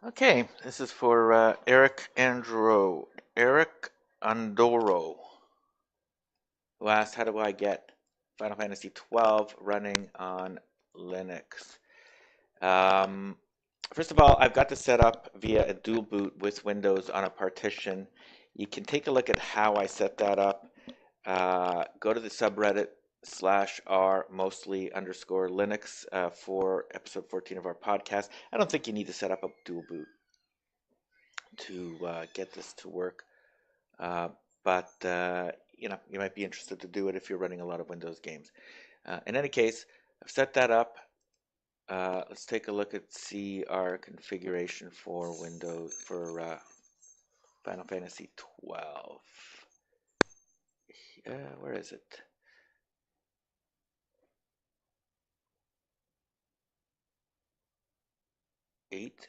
Okay, this is for Eric Andoro, who asked, how do I get Final Fantasy XII running on Linux? Um, First of all, I've got this set up via a dual boot with Windows on a partition. You can take a look at how I set that up. Go to the subreddit /r mostly underscore Linux for episode 14 of our podcast. I don't think you need to set up a dual boot to get this to work. But you might be interested to do it if you're running a lot of Windows games. In any case, I've set that up. Let's take a look at see our configuration for Windows for Final Fantasy 12. Where is it? 8,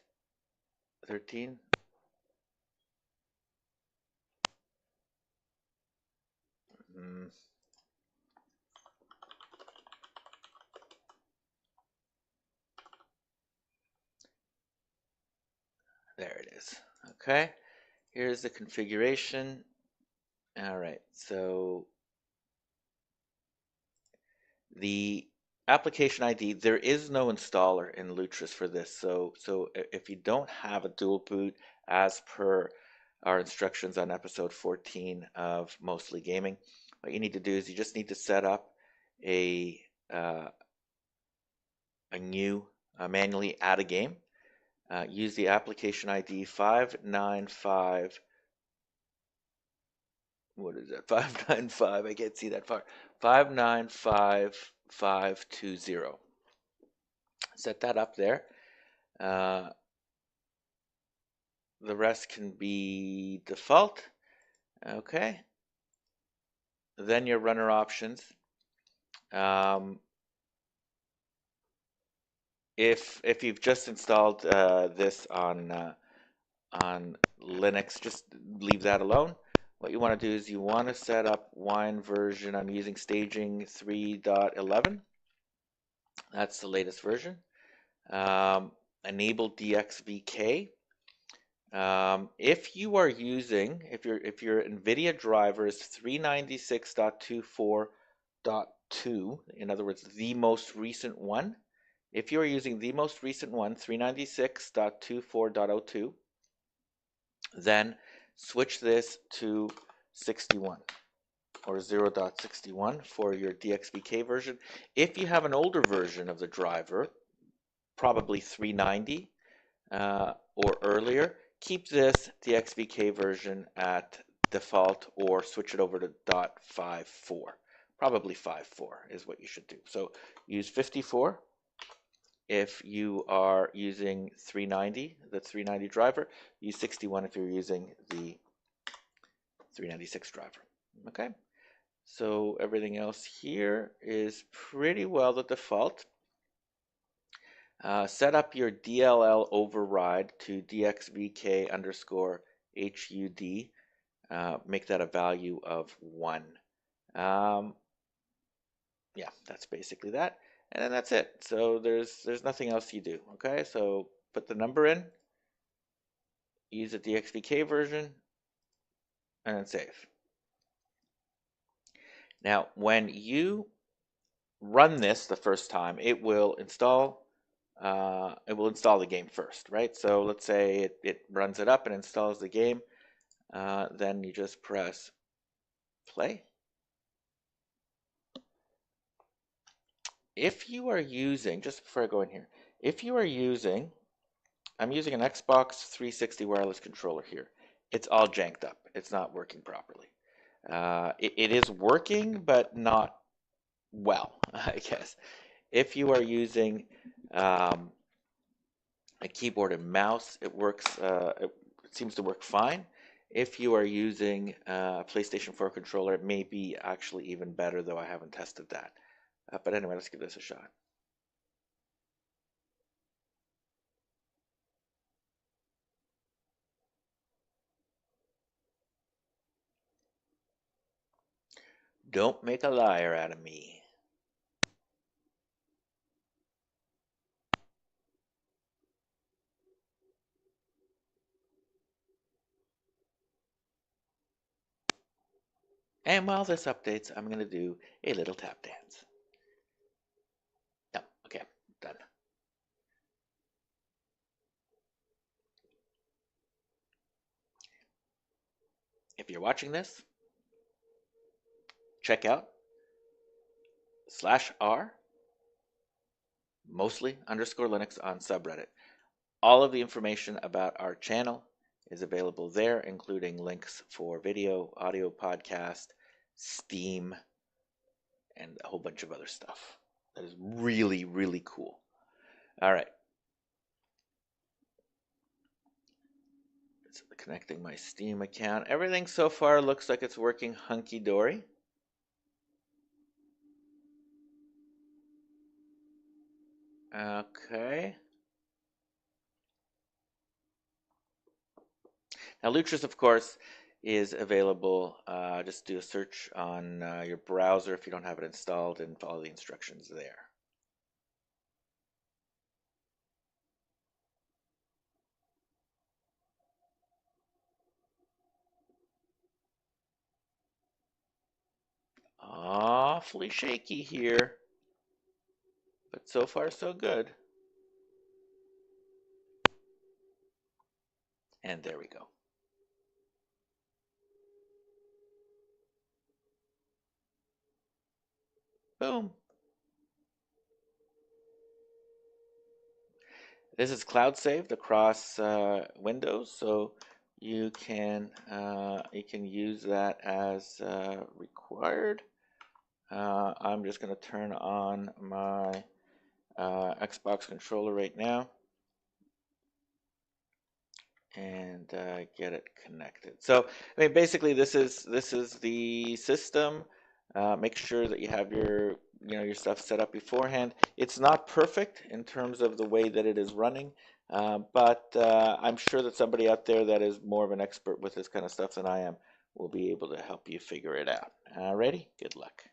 13. There it is. Okay, here's the configuration. All right, so the application ID, there is no installer in Lutris for this. So if you don't have a dual boot as per our instructions on episode 14 of Mostly Gaming, what you need to do is you just need to set up a new manually add a game. Use the application ID 595. What is that? 595. I can't see that far. 595520. Set that up there. The rest can be default. Okay. Then your runner options. If you've just installed this on Linux, just leave that alone. What you want to do is you want to set up wine version. I'm using staging 3.11. That's the latest version. Enable DXVK. If you are using, if your NVIDIA driver is 396.24.2, in other words, the most recent one, if you are using the most recent one, 396.24.02, then switch this to 61 or 0.61 for your DXVK version. If you have an older version of the driver, probably 390 or earlier, keep this DXVK version at default or switch it over to .54. Probably 54 is what you should do. So use 54 if you are using 390, the 390 driver. Use 61 if you're using the 396 driver. Okay, so everything else here is pretty well the default. Set up your DLL override to DXVK underscore HUD. Make that a value of 1. Yeah, that's basically that. And then that's it. So there's nothing else you do. Okay, so put the number in, use the DXVK version, and then save. Now, when you run this the first time, it will install the game first, right? So let's say it runs it up and installs the game. Then you just press play. If you are using, just before I go in here, if you are using, I'm using an Xbox 360 wireless controller here. It's all janked up. It's not working properly. It is working, but not well, I guess. If you are using a keyboard and mouse, it works. It seems to work fine. If you are using a PlayStation 4 controller, it may be actually even better, though I haven't tested that. But anyway, let's give this a shot. Don't make a liar out of me. And while this updates, I'm going to do a little tap dance. No, okay, done. If you're watching this, check out /r mostly underscore Linux on subreddit. All of the information about our channel is available there, including links for video, audio podcast, Steam, and a whole bunch of other stuff. That is really, really cool. All right. It's connecting my Steam account. Everything so far looks like it's working hunky-dory. Okay. Now, Lutris, of course, is available. Just do a search on your browser if you don't have it installed and follow the instructions there. Awfully shaky here, but so far so good. And there we go. Boom. This is cloud saved across Windows, so you can use that as required. I'm just going to turn on my Xbox controller right now and get it connected. So, I mean, basically, this is the system. Make sure that you have your your stuff set up beforehand. It's not perfect in terms of the way that it is running, but I'm sure that somebody out there that is more of an expert with this kind of stuff than I am will be able to help you figure it out. Alrighty, good luck.